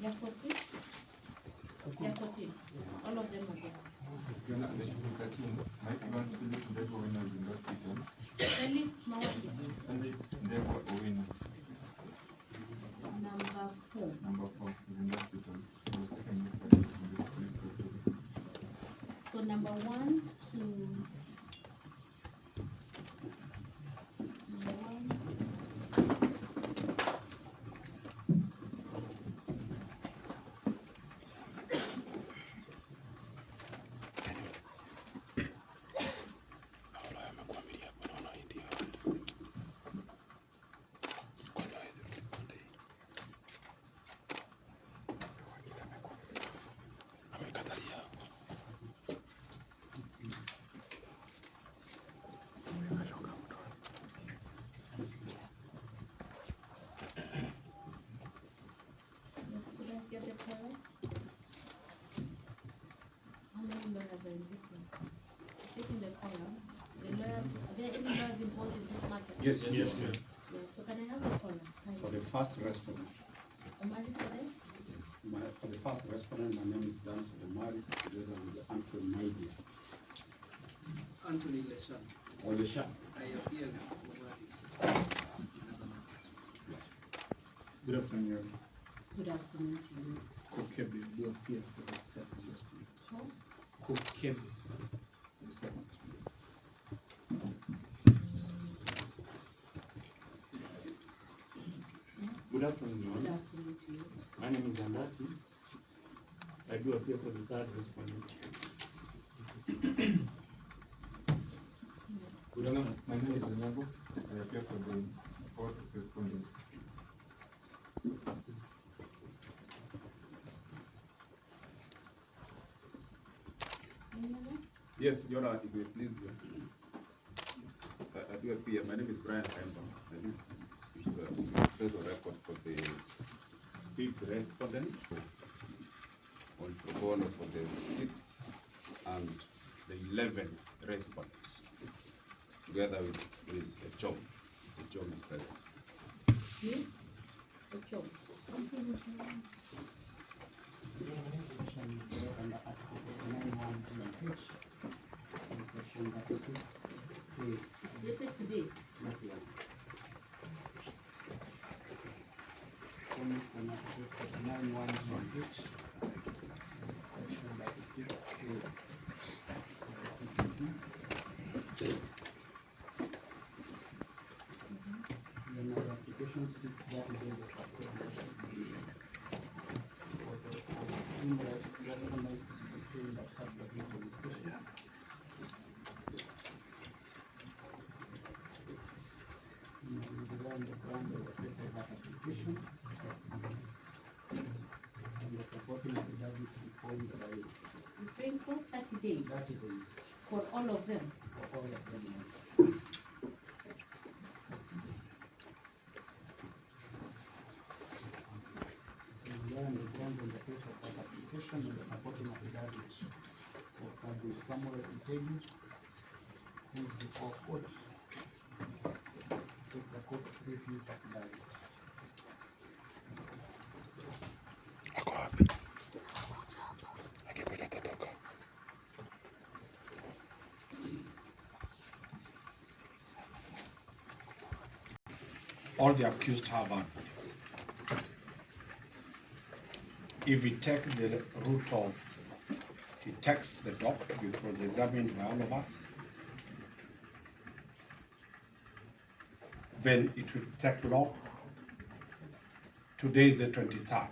Number 14? Yeah, 14. All of them are there. Felix Mawati. Number 4. Number 4 is in hospital. He was taken yesterday from the police custody. So number 1 to number 1. Get the color. How many lawyers are in this one? Taking the color. The lawyers, are there any lawyers involved in this matter? Yes. Yes, so can I have the color? For the first respondent. Omari Sode? For the first respondent, my name is Counsel Omari, together with Anthony Maidia. Anthony Leshan. Or Leshan. I appear Good afternoon. Good afternoon to you. Kokebe, do appear for the second respondent. How? Kokebe, the second respondent. Good afternoon. Good afternoon to you. My name is Andati. I do appear for the third respondent. Good afternoon. My name is Onyango. I appear for the 4th respondent. Yes, Your Honor, if you please. I do appear. My name is Brian Kemba. I do wish to place a record for the 5th respondent on pro bono for the 6th and the 11th respondents, together with Ms. Echom. Ms. Echom is present. Yes? Echom. Section 36. Dated today. Yes, yeah. Mr. Nakashik, 911H. Section 36. CPC. Another application 6 that is the custody. In the respondents between the capital police station. On the grounds of the face of that application and the supporting affidavit to be formed by Between for 30 days. 30 days For all of them. for all of them. And on the grounds of the face of that application and the supporting affidavit of Sergeant Samuel Itegi, who is before court. Take the court to read his affidavit. All the accused have advocates. If we take the route of he takes the doc to be cross-examined by all of us, then it will take long. Today is the 23rd.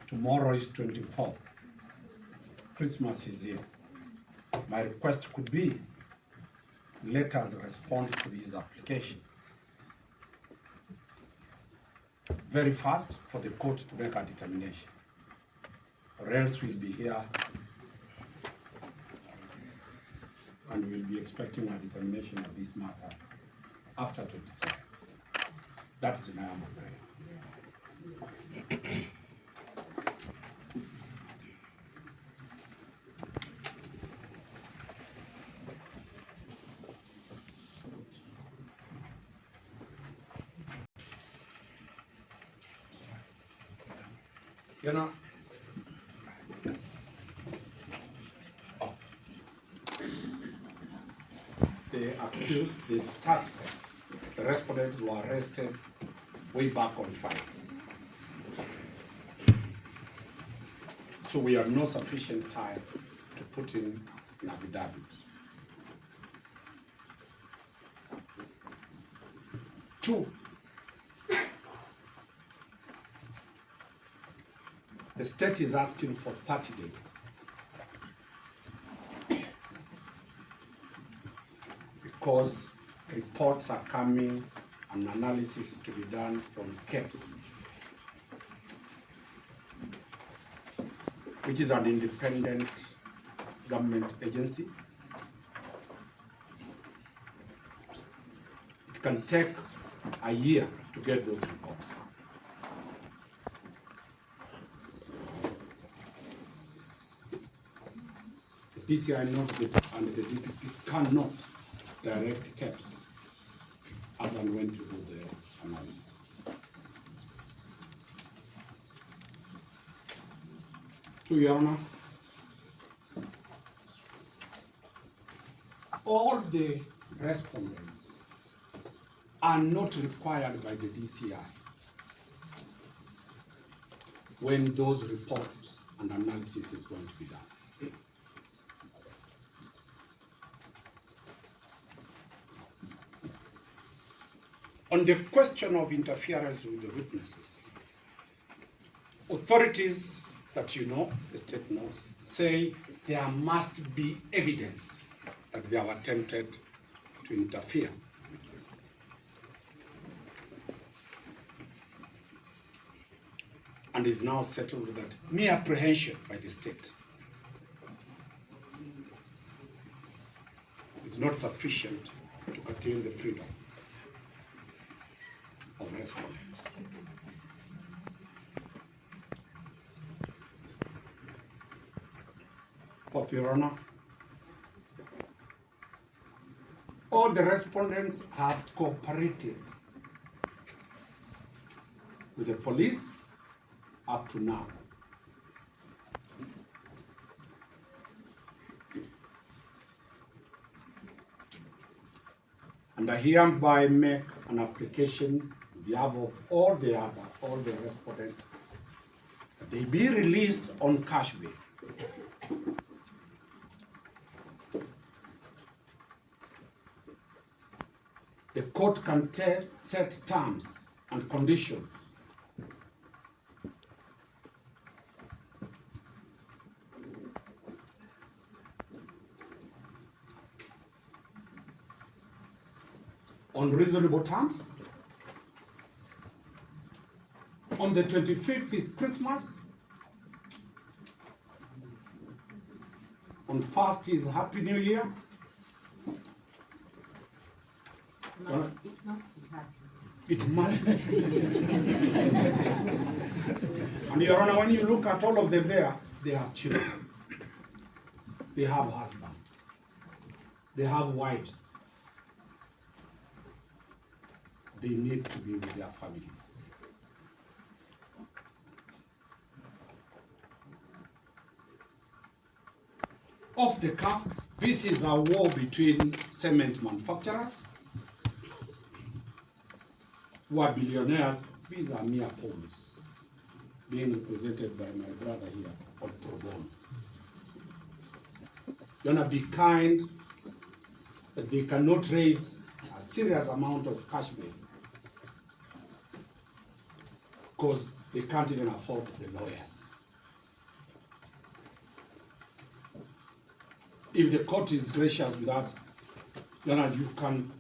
Tomorrow is 24th. Christmas is here. My request could be, let us respond to this application very fast for the court to make a determination, or else we'll be here and we'll be expecting a determination of this matter after 27. That is my humble prayer. You know, oh. The accused, the suspects, the respondents were arrested way back on Friday. So we have no sufficient time to put in an affidavit. 2, the state is asking for 30 days. Because reports are coming and analysis to be done from KEPS, which is an independent government agency. It can take a year to get those reports. The DCI and the DPP cannot direct KEPS as and when to do the analysis. To Your Honor, all the respondents are not required by the DCI when those reports and analysis is going to be done. On the question of interference with the witnesses, authorities that you know, the state knows, say there must be evidence that they have attempted to interfere with witnesses. And is now settled that mere apprehension by the state is not sufficient to curtail the freedom of respondents. Fourth, Your Honor, all the respondents have cooperated with the police up to now. And I hereby make an application on behalf of all the respondents that they be released on cash bail. The court can set terms and conditions on reasonable terms. On the 25th is Christmas. On 1st is Happy New Year. It must be. And Your Honor, when you look at all of them there, they have children. They have husbands. They have wives. They need to be with their families. Off the cuff, this is a war between cement manufacturers who are billionaires. These are mere pawns being represented by my brother here on pro bono. You want to be kind that they cannot raise a serious amount of cash bail because they can't even afford the lawyers. If the court is gracious with us, then you can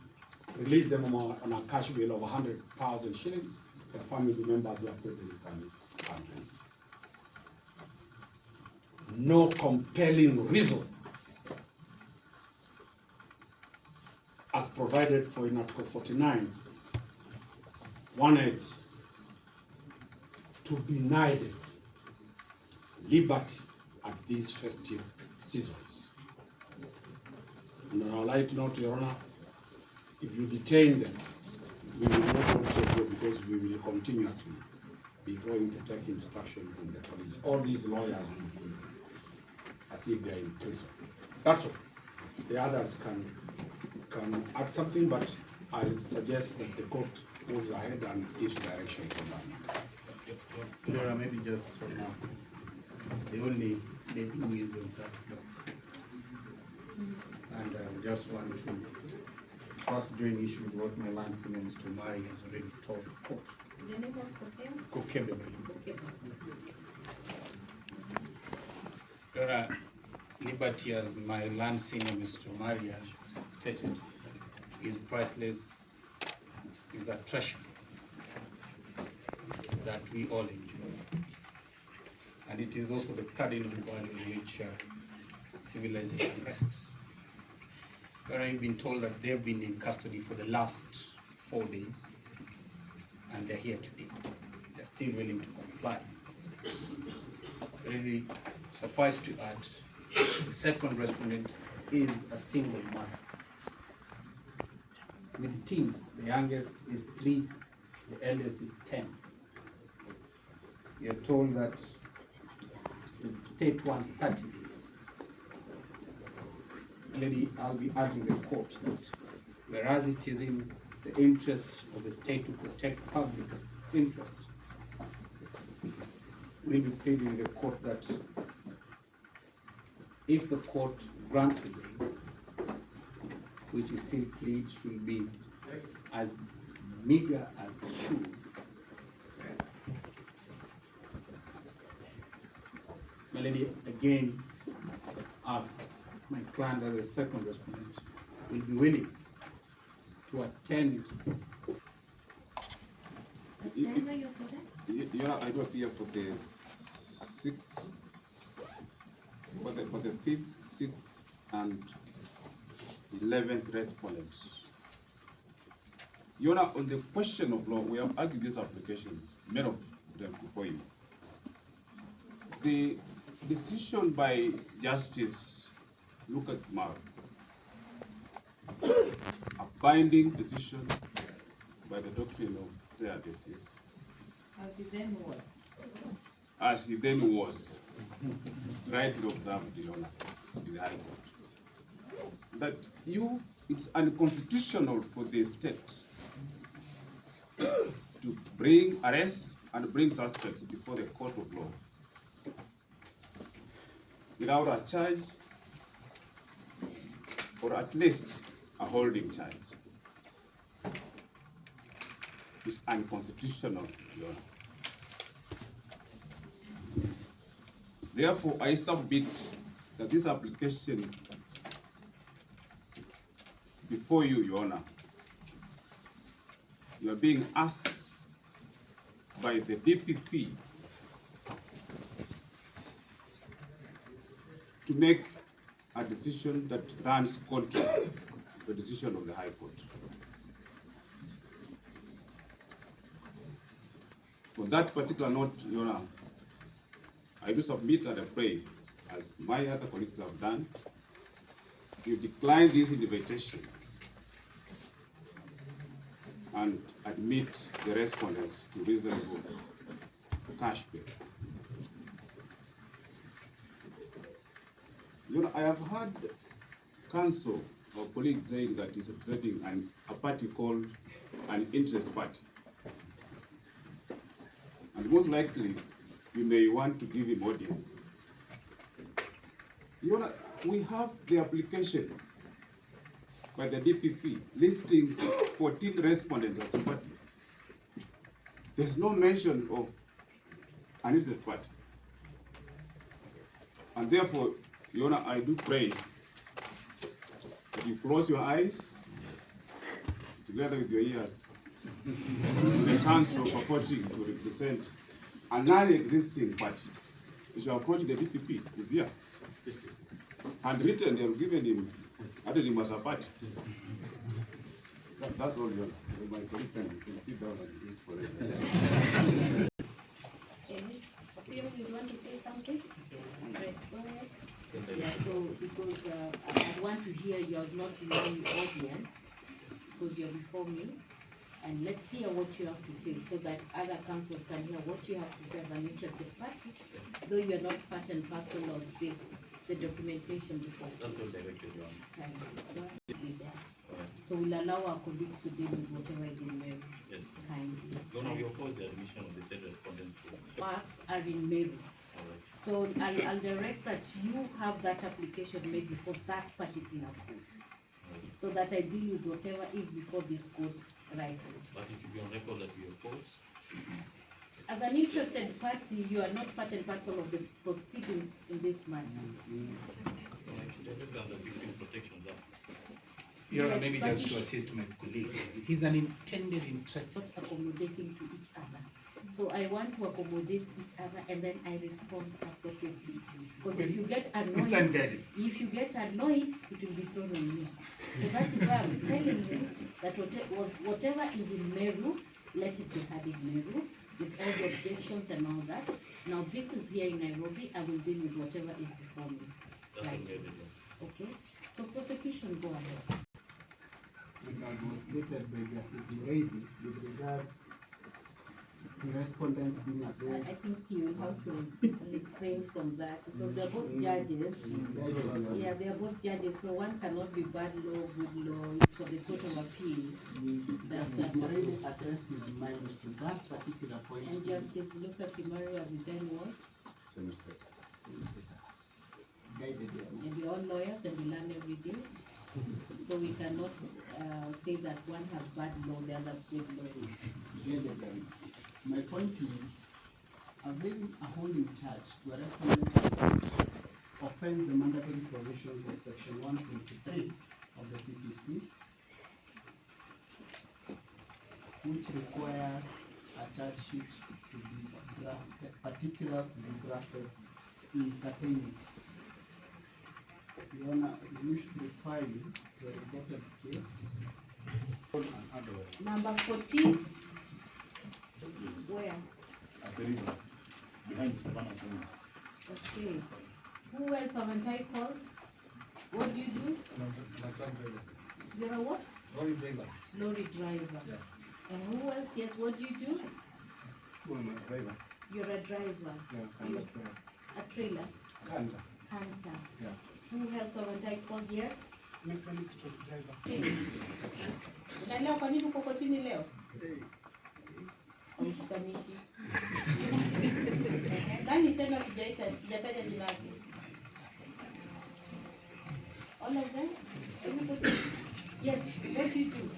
release them on a cash bail of 100,000 shillings. The family members who are present can release. No compelling reason as provided for in Article 49, 1H, to deny them liberty at these festive seasons. And I would like to note, Your Honor, if you detain them, we will not also go because we will continuously be going to take instructions in the police. All these lawyers will be as if they are in prison. That's all. The others can add something, but I suggest that the court moves ahead and gives directions on that. There are maybe just for now. The only maybe is and I just want to first join issue with what my land senior Mr. Mari has already told the court. The name was Kotea? Kokebe. Okay. There are liberty, as my land senior Mr. Mari has stated, is priceless, is a treasure that we all enjoy. And it is also the cardinal value in which civilization rests. Where I've been told that they've been in custody for the last 4 days, and they're here today. They're still willing to comply. Really, suffice to add, the second respondent is a single mother with teens. The youngest is 3, the eldest is 10. We are told that the state wants 30 days. Lady, I'll be urging the court that whereas it is in the interest of the state to protect public interest, we'll be pleading the court that if the court grants the bail, which we still plead should be as meager as it should, my lady, again, my client as a second respondent will be willing to attend. Remember you for that? Yeah, I do appear for the 6th, for the 5th, 6th, and 11th respondents. Your Honor, on the question of law, we have argued these applications, many of them before you. The decision by Justice Mar, a binding decision by the doctrine of stare decisis, as it then was, rightly observed, Your Honor, in the High Court, that it's unconstitutional for the state to bring arrests and bring suspects before the court of law without a charge, or at least a holding charge. It's unconstitutional, Your Honor. Therefore, I submit that this application before you, Your Honor, you are being asked by the DPP to make a decision that runs contrary to the decision of the High Court. On that particular note, Your Honor, I do submit and I pray, as my other colleagues have done, you decline this invitation and admit the respondents to reasonable cash bail. You know, I have heard counsel or colleagues saying that he's representing a party called an interest party. And most likely, you may want to give him audience. You know, we have the application by the DPP listing 14 respondents as parties. There's no mention of an interest party. And therefore, Your Honor, I do pray that you close your eyes together with your ears to the counsel purporting to represent a non-existing party. You shall approach the DPP, it's here. Handwritten, they have given him, added him as a party. That's all, Your Honor. My colleague can sit down and wait for it. You want to say something? Yes, go ahead. Yeah, so because I want to hear you are not in the audience because you're before me. and let's hear what you have to say so that other councils can hear what you have to say as an interested party, though you are not part and parcel of this, the documentation before. That's what directed you on. So we'll allow our colleagues to deal with whatever is in Meru. Yes. Kindly. Don't know, you oppose the admission of the said respondent to. Marks are in Meru. Alright. So I'll direct that you have that application made before that particular court, so that I deal with whatever is before this court right now. But it should be on record that you oppose. As an interested party, you are not part and parcel of the proceedings in this matter. Directly under Victim Protection Act. Your Honor, Yes, maybe but just it to should- assist my colleague. He's an intended interested. Not accommodating to each other. So I want to accommodate each other and then I respond appropriately. Because if you get Mr. annoyed, Ndedi. if you get annoyed, it will be thrown on me. So that is why I'm telling him that whatever is in Meru, let it be had in Meru, with all the objections and all that. Now this is here in Nairobi, I will deal with whatever is before me. That's Right. what we are. Okay? So prosecution, go ahead. As was stated by Justice Murady, with regards to respondents being I available. think he will have to refrain from that because they're both judges. Yeah, they are both judges, so one cannot be bad law, good law. It's for the Court of Appeal. Justice Murady addressed his mind to that particular point. And Justice Luka Kimaru, as he then was, Same status. Same status. Guided them. and we're all lawyers and we learn every day. So we cannot say that one has bad law, the other has good law. Guided them. My point is, availing a holding charge to a respondent offends the mandatory provisions of section 123 of the CPC, which requires a charge sheet to be drafted, particulars to be drafted in certainty. Your Honor, you should refer you to a reported case. Number 14, where? At the river, behind Savannah Swimming. Okay. Who else haven't I called? What do you do? You're a what? Lorry driver. Lorry driver. And who else? Yes, what do you do? Driver. You're a driver. Yeah, A trailer? Kanda. Hunter. Yeah. Who else haven't I called? Yes? Mechanic truck driver. Okay. Unaelewa kwa nini uko kotini leo? Mshikanishi. Nani tena sijataja jina lake? All of them? Everybody? Yes, what do you do?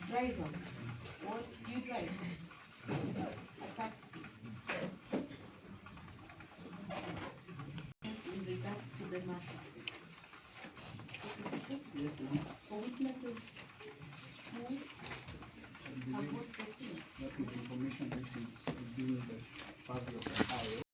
Driver. What do you drive? A taxi. In regards to the matter. Yes, For witnesses,